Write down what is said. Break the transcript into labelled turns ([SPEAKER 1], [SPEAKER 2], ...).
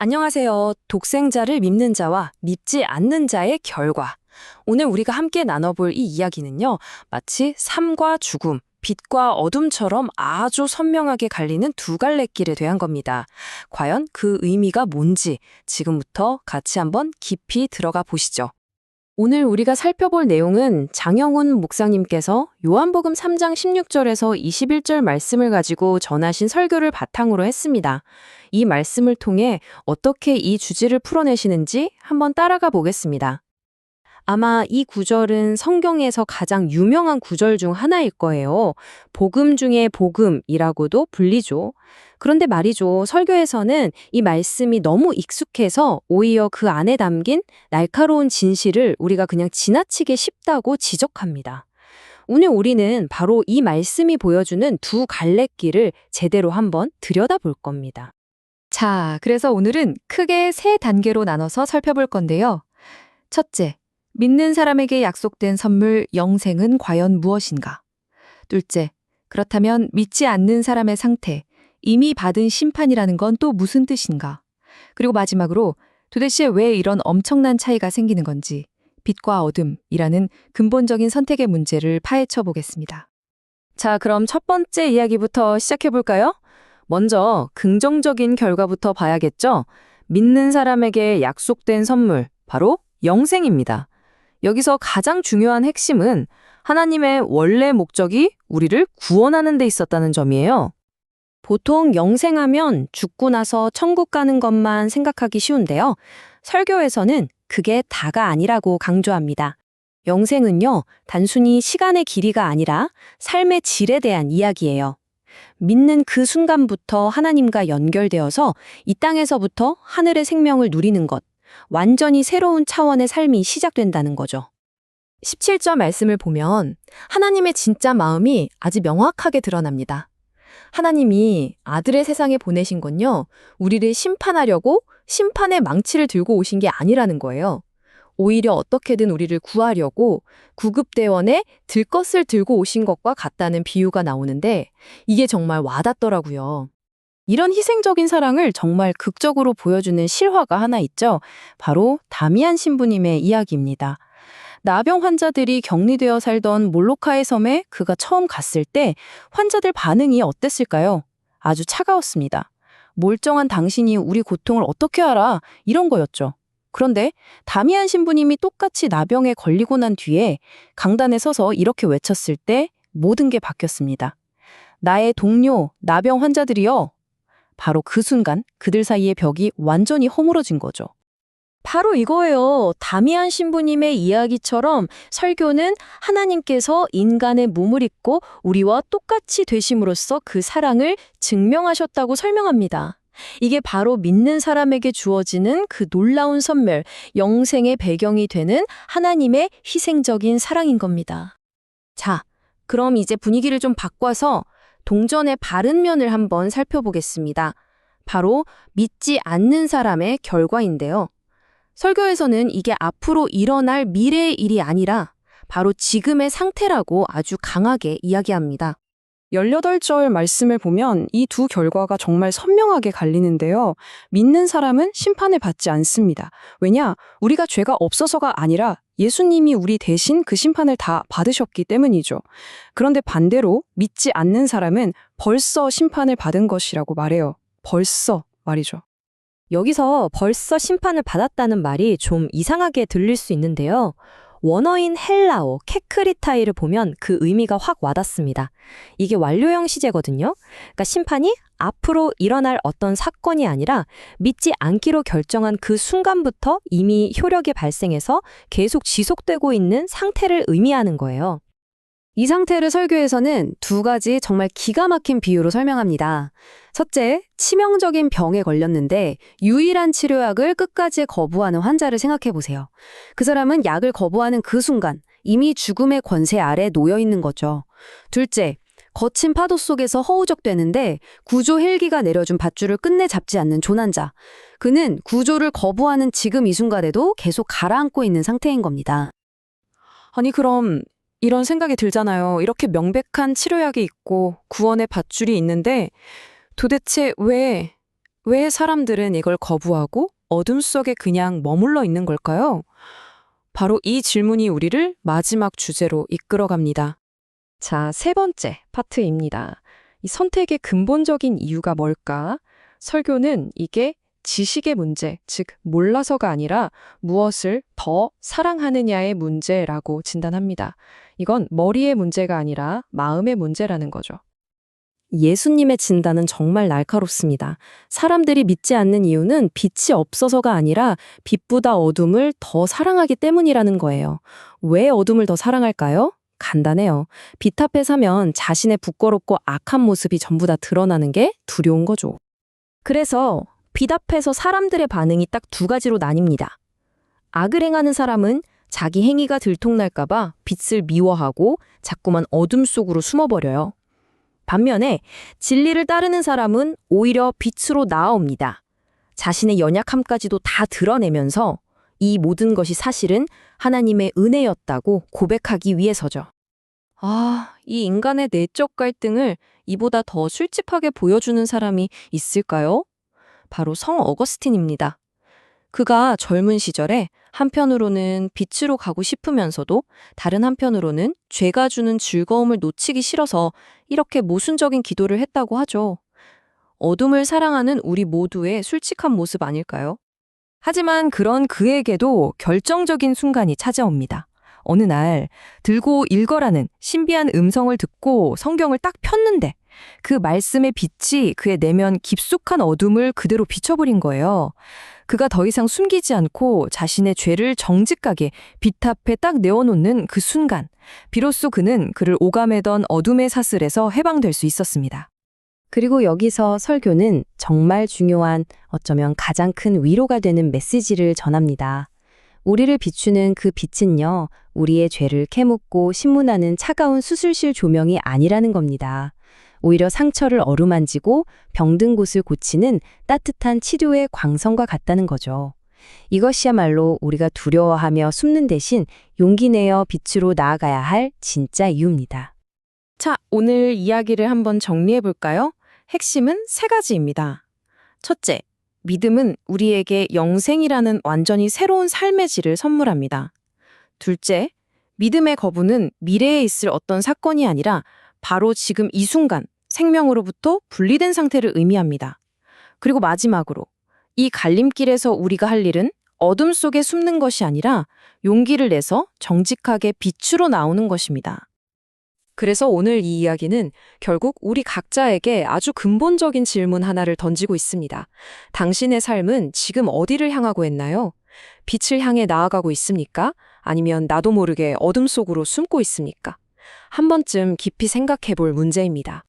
[SPEAKER 1] 안녕하세요. 독생자를 믿는 자와 믿지 않는 자의 결과. 오늘 우리가 함께 나눠볼 이 이야기는요, 마치 삶과 죽음, 빛과 어둠처럼 아주 선명하게 갈리는 두 갈래 길에 대한 겁니다. 과연 그 의미가 뭔지 지금부터 같이 한번 깊이 들어가 보시죠. 오늘 우리가 살펴볼 내용은 장영훈 목사님께서 요한복음 3장 16절에서 21절 말씀을 가지고 전하신 설교를 바탕으로 했습니다. 이 말씀을 통해 어떻게 이 주제를 풀어내시는지 한번 따라가 보겠습니다. 아마 이 구절은 성경에서 가장 유명한 구절 중 하나일 거예요. 복음 중에 복음이라고도 불리죠. 그런데 말이죠. 설교에서는 이 말씀이 너무 익숙해서 오히려 그 안에 담긴 날카로운 진실을 우리가 그냥 지나치게 쉽다고 지적합니다. 오늘 우리는 바로 이 말씀이 보여주는 두 갈래길을 제대로 한번 들여다볼 겁니다.
[SPEAKER 2] 자, 그래서 오늘은 크게 세 단계로 나눠서 살펴볼 건데요. 첫째, 믿는 사람에게 약속된 선물 영생은 과연 무엇인가? 둘째, 그렇다면 믿지 않는 사람의 상태, 이미 받은 심판이라는 건 또 무슨 뜻인가? 그리고 마지막으로 도대체 왜 이런 엄청난 차이가 생기는 건지 빛과 어둠이라는 근본적인 선택의 문제를 파헤쳐 보겠습니다.
[SPEAKER 1] 자, 그럼 첫 번째 이야기부터 시작해 볼까요? 먼저 긍정적인 결과부터 봐야겠죠? 믿는 사람에게 약속된 선물, 바로 영생입니다. 여기서 가장 중요한 핵심은 하나님의 원래 목적이 우리를 구원하는 데 있었다는 점이에요. 보통 영생하면 죽고 나서 천국 가는 것만 생각하기 쉬운데요. 설교에서는 그게 다가 아니라고 강조합니다. 영생은요, 단순히 시간의 길이가 아니라 삶의 질에 대한 이야기예요. 믿는 그 순간부터 하나님과 연결되어서 이 땅에서부터 하늘의 생명을 누리는 것, 완전히 새로운 차원의 삶이 시작된다는 거죠.
[SPEAKER 2] 17절 말씀을 보면 하나님의 진짜 마음이 아주 명확하게 드러납니다. 하나님이 아들의 세상에 보내신 건요, 우리를 심판하려고 심판의 망치를 들고 오신 게 아니라는 거예요. 오히려 어떻게든 우리를 구하려고 구급대원에 들것을 들고 오신 것과 같다는 비유가 나오는데 이게 정말 와닿더라고요.
[SPEAKER 1] 이런 희생적인 사랑을 정말 극적으로 보여주는 실화가 하나 있죠. 바로 다미안 신부님의 이야기입니다. 나병 환자들이 격리되어 살던 몰로카의 섬에 그가 처음 갔을 때 환자들 반응이 어땠을까요? 아주 차가웠습니다. 멀쩡한 당신이 우리 고통을 어떻게 알아? 이런 거였죠. 그런데 다미안 신부님이 똑같이 나병에 걸리고 난 뒤에 강단에 서서 이렇게 외쳤을 때 모든 게 바뀌었습니다. 나의 동료, 나병 환자들이여. 바로 그 순간 그들 사이의 벽이 완전히 허물어진 거죠. 바로 이거예요. 다미안 신부님의 이야기처럼 설교는 하나님께서 인간의 몸을 입고 우리와 똑같이 되심으로써 그 사랑을 증명하셨다고 설명합니다. 이게 바로 믿는 사람에게 주어지는 그 놀라운 선물, 영생의 배경이 되는 하나님의 희생적인 사랑인 겁니다. 자, 그럼 이제 분위기를 좀 바꿔서 동전의 바른 면을 한번 살펴보겠습니다. 바로 믿지 않는 사람의 결과인데요. 설교에서는 이게 앞으로 일어날 미래의 일이 아니라 바로 지금의 상태라고 아주 강하게 이야기합니다.
[SPEAKER 3] 18절 말씀을 보면 이 두 결과가 정말 선명하게 갈리는데요. 믿는 사람은 심판을 받지 않습니다. 왜냐? 우리가 죄가 없어서가 아니라 예수님이 우리 대신 그 심판을 다 받으셨기 때문이죠. 그런데 반대로 믿지 않는 사람은 벌써 심판을 받은 것이라고 말해요. 벌써 말이죠.
[SPEAKER 1] 여기서 벌써 심판을 받았다는 말이 좀 이상하게 들릴 수 있는데요. 원어인 헬라어 케크리타이를 보면 그 의미가 확 와닿습니다. 이게 완료형 시제거든요. 그러니까 심판이 앞으로 일어날 어떤 사건이 아니라 믿지 않기로 결정한 그 순간부터 이미 효력이 발생해서 계속 지속되고 있는 상태를 의미하는 거예요. 이 상태를 설교에서는 두 가지 정말 기가 막힌 비유로 설명합니다. 첫째, 치명적인 병에 걸렸는데 유일한 치료약을 끝까지 거부하는 환자를 생각해 보세요. 그 사람은 약을 거부하는 그 순간 이미 죽음의 권세 아래 놓여 있는 거죠. 둘째, 거친 파도 속에서 허우적대는데 구조 헬기가 내려준 밧줄을 끝내 잡지 않는 조난자. 그는 구조를 거부하는 지금 이 순간에도 계속 가라앉고 있는 상태인 겁니다.
[SPEAKER 3] 아니 그럼 이런 생각이 들잖아요. 이렇게 명백한 치료약이 있고 구원의 밧줄이 있는데 도대체 왜 왜 사람들은 이걸 거부하고 어둠 속에 그냥 머물러 있는 걸까요? 바로 이 질문이 우리를 마지막 주제로 이끌어갑니다.
[SPEAKER 2] 자, 세 번째 파트입니다. 이 선택의 근본적인 이유가 뭘까? 설교는 이게 지식의 문제, 즉 몰라서가 아니라 무엇을 더 사랑하느냐의 문제라고 진단합니다. 이건 머리의 문제가 아니라 마음의 문제라는 거죠.
[SPEAKER 1] 예수님의 진단은 정말 날카롭습니다. 사람들이 믿지 않는 이유는 빛이 없어서가 아니라 빛보다 어둠을 더 사랑하기 때문이라는 거예요. 왜 어둠을 더 사랑할까요? 간단해요. 빛 앞에 서면 자신의 부끄럽고 악한 모습이 전부 다 드러나는 게 두려운 거죠. 그래서 빛 앞에서 사람들의 반응이 딱 두 가지로 나뉩니다. 악을 행하는 사람은 자기 행위가 들통날까봐 빛을 미워하고 자꾸만 어둠 속으로 숨어버려요. 반면에 진리를 따르는 사람은 오히려 빛으로 나아옵니다. 자신의 연약함까지도 다 드러내면서 이 모든 것이 사실은 하나님의 은혜였다고 고백하기 위해서죠. 이 인간의 내적 갈등을 이보다 더 술집하게 보여주는 사람이 있을까요? 바로 성 어거스틴입니다. 그가 젊은 시절에 한편으로는 빛으로 가고 싶으면서도 다른 한편으로는 죄가 주는 즐거움을 놓치기 싫어서 이렇게 모순적인 기도를 했다고 하죠. 어둠을 사랑하는 우리 모두의 솔직한 모습 아닐까요? 하지만 그런 그에게도 결정적인 순간이 찾아옵니다. 어느 날 들고 읽어라는 신비한 음성을 듣고 성경을 딱 폈는데 그 말씀의 빛이 그의 내면 깊숙한 어둠을 그대로 비춰버린 거예요. 그가 더 이상 숨기지 않고 자신의 죄를 정직하게 빛 앞에 딱 내어놓는 그 순간, 비로소 그는 그를 오가매던 어둠의 사슬에서 해방될 수 있었습니다. 그리고 여기서 설교는 정말 중요한, 어쩌면 가장 큰 위로가 되는 메시지를 전합니다. 우리를 비추는 그 빛은요, 우리의 죄를 캐묻고 신문하는 차가운 수술실 조명이 아니라는 겁니다. 오히려 상처를 어루만지고 병든 곳을 고치는 따뜻한 치료의 광선과 같다는 거죠. 이것이야말로 우리가 두려워하며 숨는 대신 용기 내어 빛으로 나아가야 할 진짜 이유입니다. 자, 오늘 이야기를 한번 정리해 볼까요? 핵심은 세 가지입니다. 첫째, 믿음은 우리에게 영생이라는 완전히 새로운 삶의 질을 선물합니다. 둘째, 믿음의 거부는 미래에 있을 어떤 사건이 아니라 바로 지금 이 순간 생명으로부터 분리된 상태를 의미합니다. 그리고 마지막으로 이 갈림길에서 우리가 할 일은 어둠 속에 숨는 것이 아니라 용기를 내서 정직하게 빛으로 나오는 것입니다.
[SPEAKER 2] 그래서 오늘 이 이야기는 결국 우리 각자에게 아주 근본적인 질문 하나를 던지고 있습니다. 당신의 삶은 지금 어디를 향하고 있나요? 빛을 향해 나아가고 있습니까? 아니면 나도 모르게 어둠 속으로 숨고 있습니까? 한 번쯤 깊이 생각해 볼 문제입니다.